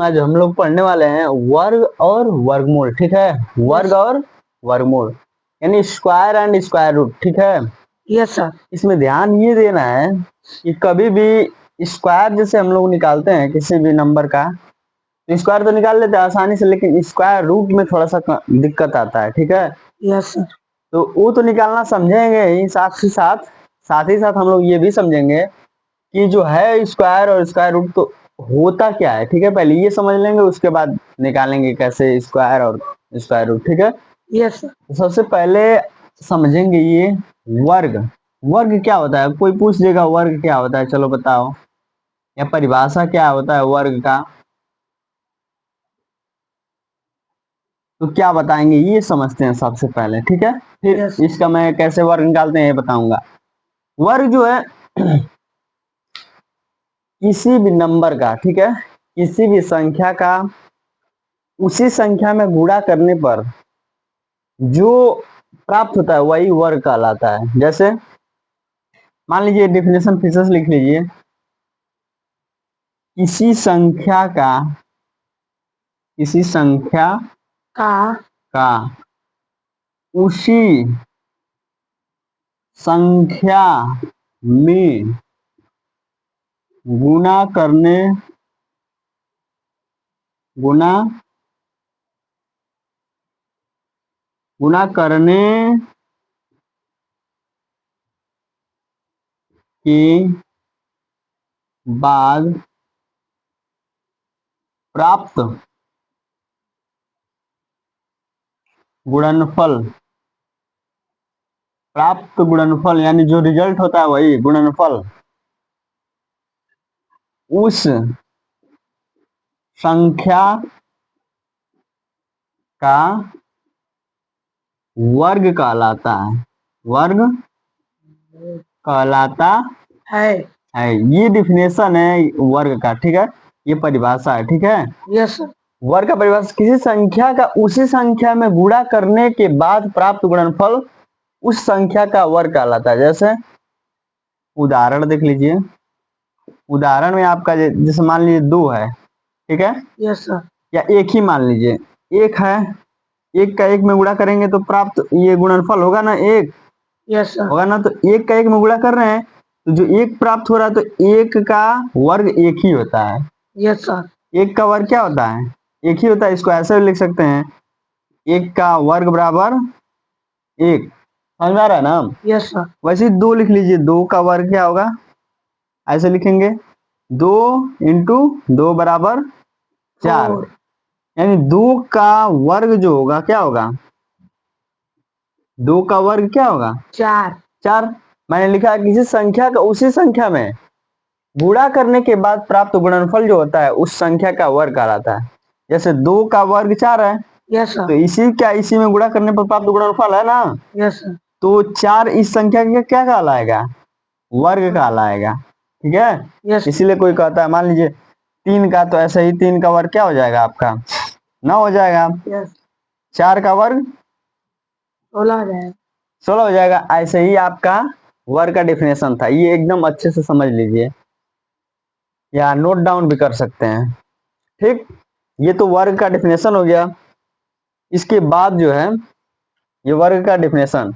आज हम लोग पढ़ने वाले हैं वर्ग और वर्गमूल। ठीक है, वर्ग और वर्गमूल यानी स्क्वायर एंड स्क्वायर रूट। ठीक है, यस सर। इसमें ध्यान ये देना है कि कभी भी स्क्वायर जैसे हम लोग निकालते हैं किसी भी नंबर का, तो स्क्वायर तो निकाल लेते हैं आसानी से, लेकिन स्क्वायर रूट में थोड़ा सा दिक्कत आता है। ठीक है, यस सर। तो वो तो निकालना समझेंगे ही, साथ ही साथ हम लोग ये भी समझेंगे कि जो है स्क्वायर और स्क्वायर रूट तो होता क्या है। ठीक है, पहले ये समझ लेंगे, उसके बाद निकालेंगे कैसे स्क्वायर और स्क्वायर रूट। ठीक है, यस सर। तो सबसे पहले समझेंगे ये वर्ग। वर्ग क्या होता है? कोई पूछ देगा वर्ग क्या होता है, चलो बताओ, या परिभाषा क्या होता है वर्ग का, तो क्या बताएंगे ये समझते हैं सबसे पहले। ठीक है, फिर यस। इसका मैं कैसे वर्ग निकालते हैं ये बताऊंगा। वर्ग जो है किसी भी नंबर का, ठीक है, किसी भी संख्या का उसी संख्या में गुणा करने पर जो प्राप्त होता है वही वर्ग कहलाता है। जैसे मान लीजिए, डिफिनेशन फिर से लिख लीजिए, किसी संख्या का का उसी संख्या में गुणा करने गुणा गुणा करने के बाद प्राप्त गुणनफल यानी जो रिजल्ट होता है वही गुणनफल उस संख्या का वर्ग कहलाता है। वर्ग कहलाता है। ये डिफिनेशन है वर्ग का। ठीक है, ये परिभाषा है। ठीक है, यस सर। वर्ग का परिभाषा किसी संख्या का उसी संख्या में गुणा करने के बाद प्राप्त गुणनफल उस संख्या का वर्ग कहलाता है। जैसे उदाहरण देख लीजिए, उदाहरण में आपका जैसे मान लीजिए 2 है, ठीक है, यस सर। या एक ही मान लीजिए, एक है, एक का एक में गुणा करेंगे तो प्राप्त ये गुणनफल होगा ना, एक यस सर। होगा ना, तो एक का एक में गुणा कर रहे हैं तो जो एक प्राप्त हो रहा है तो एक का वर्ग एक ही होता है। Yes sir. एक का वर्ग क्या होता है? एक ही होता है। इसको ऐसे भी लिख सकते हैं, एक का वर्ग बराबर एक। समझ में आ रहा है ना? Yes sir. वैसे 2 लिख लीजिए, 2 का वर्ग क्या होगा, ऐसे लिखेंगे 2 इंटू 2 बराबर 4, यानी 2 का वर्ग जो होगा क्या होगा, 2 का वर्ग क्या होगा 4। मैंने लिखा किसी संख्या का उसी संख्या में गुणा करने के बाद प्राप्त गुणनफल जो होता है उस संख्या का वर्ग कहलाता है। जैसे 2 का वर्ग 4 है, यस सर। तो इसी में गुणा करने पर प्राप्त गुणनफल है ना, यस सर। तो 4 इस संख्या का क्या कहलाएगा, वर्ग कहलाएगा। ठीक है, यस। इसीलिए कोई कहता है, मान लीजिए 3 का, तो ऐसे ही 3 का वर्ग क्या हो जाएगा आपका 9 हो जाएगा। यस। 4 का वर्ग 16 हो जाएगा। 16 हो जाएगा। ऐसे ही आपका वर्ग का डिफिनेशन था, ये एकदम अच्छे से समझ लीजिए या नोट डाउन भी कर सकते हैं। ठीक, ये तो वर्ग का डिफिनेशन हो गया। इसके बाद जो है ये वर्ग का डिफिनेशन,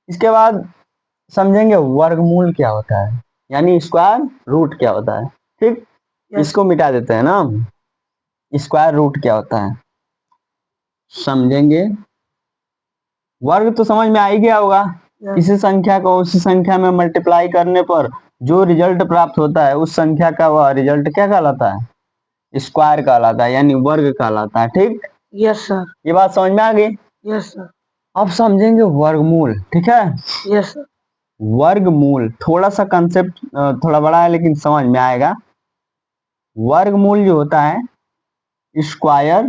इसके बाद समझेंगे वर्गमूल क्या होता है, यानी स्क्वायर रूट क्या होता है। ठीक, इसको मिटा देते हैं ना, स्क्वायर रूट क्या होता है समझेंगे। वर्ग तो समझ में आ ही गया होगा, किसी संख्या को उसी संख्या में मल्टीप्लाई करने पर जो रिजल्ट प्राप्त होता है उस संख्या का वह रिजल्ट क्या कहलाता है, स्क्वायर कहलाता है, यानी वर्ग कहलाता है। ठीक, यस सर। ये बात समझ में आ गई। Yes sir. अब समझेंगे वर्गमूल। ठीक है, यस सर। वर्गमूल थोड़ा सा कंसेप्ट थोड़ा बड़ा है लेकिन समझ में आएगा। वर्गमूल जो होता है स्क्वायर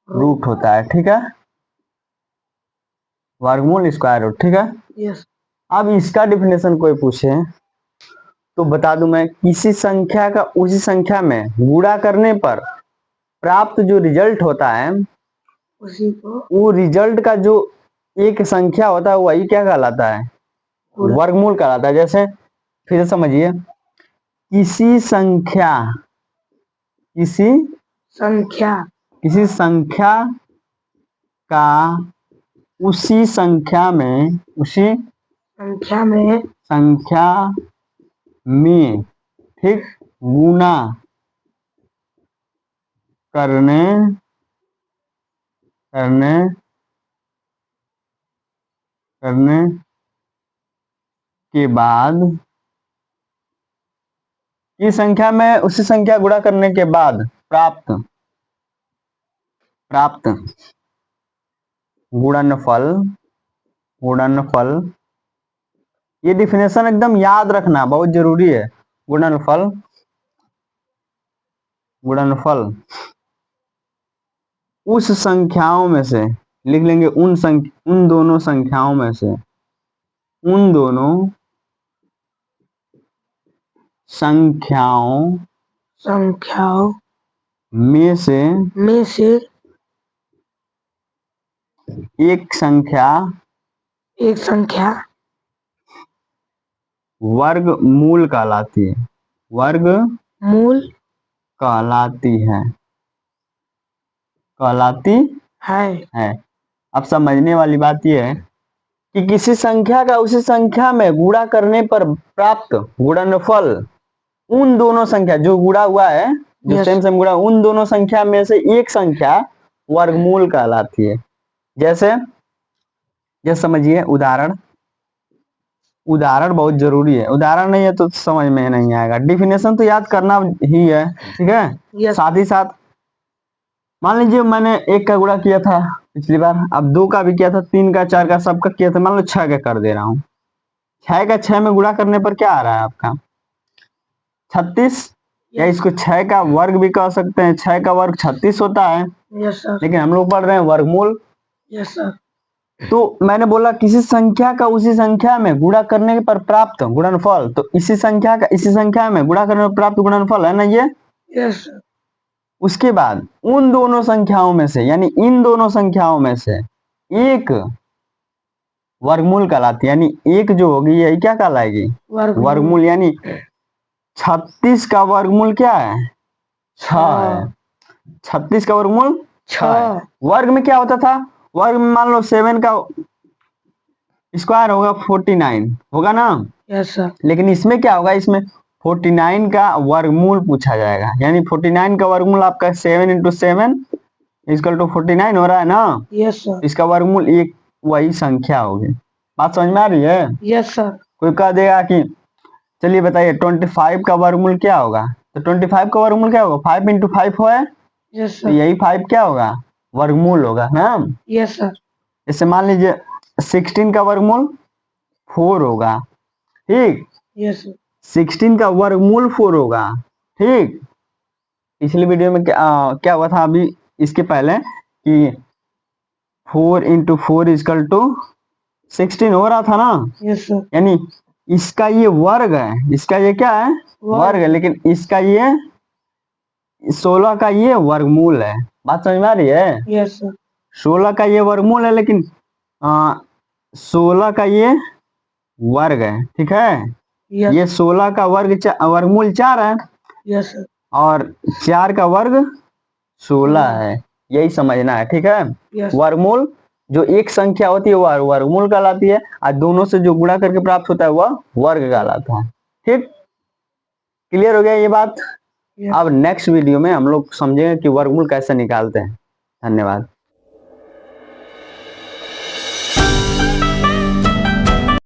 रूट होता है। ठीक है, वर्गमूल स्क्वायर रूट। ठीक है, यस। अब इसका डिफिनेशन कोई पूछे तो बता दूं मैं, किसी संख्या का उसी संख्या में गुणा करने पर प्राप्त जो रिजल्ट होता है उसी को वो रिजल्ट का जो एक संख्या होता है वही क्या कहलाता है, वर्गमूल कहलाता है। जैसे फिर समझिए, किसी संख्या किसी संख्या का उसी संख्या में ठीक गुना करने के बाद किस संख्या में उसी संख्या गुणा करने के बाद प्राप्त गुणनफल। ये डिफिनेशन एकदम याद रखना बहुत जरूरी है। गुणनफल उस संख्याओं में से लिख लेंगे, उन दोनों संख्याओं में से में से एक संख्या वर्गमूल कहलाती है। अब समझने वाली बात यह है कि किसी संख्या का उसी संख्या में गुणा करने पर प्राप्त गुणनफल उन दोनों संख्या जो गुणा हुआ है, जो सेम गुणा, उन दोनों संख्या में से एक संख्या वर्गमूल कहलाती है। जैसे समझिए उदाहरण बहुत जरूरी है। उदाहरण नहीं है तो समझ में नहीं आएगा। डिफिनेशन तो याद करना ही है, ठीक है। साथ ही साथ मान लीजिए मैंने 1 का गुणा किया था पिछली बार, अब 2 का भी किया था, 3 का, 4 का, सबका किया था, मान लो 6 का कर दे रहा हूँ। 6 का 6 में गुणा करने पर क्या आ रहा है आपका 36, या इसको 6 का वर्ग भी कह सकते हैं। 6 का वर्ग 36 होता है। लेकिन हम लोग पढ़ रहे हैं वर्गमूल। तो मैंने बोला किसी संख्या का उसी संख्या में गुणा करने पर प्राप्त गुणनफल, तो इसी संख्या का इसी संख्या में गुणा करने पर प्राप्त गुणनफल है ना ये। उसके बाद उन दोनों संख्याओं में से, यानी इन दोनों संख्याओं में से एक वर्गमूल कहलाती है। यानी एक जो होगी यही क्या कहलाएगी वर्गमूल। यानी 36 का वर्गमूल क्या है 6 है। 36 का वर्गमूल 6 है। वर्ग में क्या होता था, वर्ग में मान लो 7 का स्क्वायर होगा 49 होगा ना। Yes sir. लेकिन इसमें क्या होगा, इसमें 49 का वर्गमूल पूछा जाएगा। यानी 49 का वर्गमूल आपका 7 × 7 = 49 हो रहा है ना। Yes sir. इसका वर्गमूल एक वही संख्या होगी। बात समझ में आ रही है। Yes sir. कोई कह देगा कि चलिए बताइए 25 का वर्गमूल क्या होगा, तो 25 का वर्गमूल क्या होगा 5 × 5 है। Yes sir. तो यही 5 क्या होगा वर्गमूल होगा ना। Yes sir. जैसे मान लीजिए 16 का वर्गमूल 4 होगा, ठीक। Yes sir. 16 का वर्गमूल 4 होगा, ठीक। पिछली वीडियो में क्या हुआ था अभी इसके पहले कि 4 × 4 = 16 हो रहा था ना। Yes sir. यानी इसका ये वर्ग है, इसका ये क्या है वर्ग है, लेकिन इसका ये 16 का ये वर्गमूल है। बात समझ में आ रही है। Yes sir. 16 का ये वर्गमूल है, लेकिन 16 का ये वर्ग है, ठीक है। ये 16 का वर्गमूल 4 है। Yes sir. और 4 का वर्ग 16 है। यही समझना है, ठीक है। वर्गमूल जो एक संख्या होती है वह वर्गमूल कहलाती है, और दोनों से जो गुणा करके प्राप्त होता है वह वर्ग कहलाता है। ठीक, क्लियर हो गया ये बात। अब नेक्स्ट वीडियो में हम लोग समझेंगे कि वर्गमूल कैसे निकालते हैं। धन्यवाद।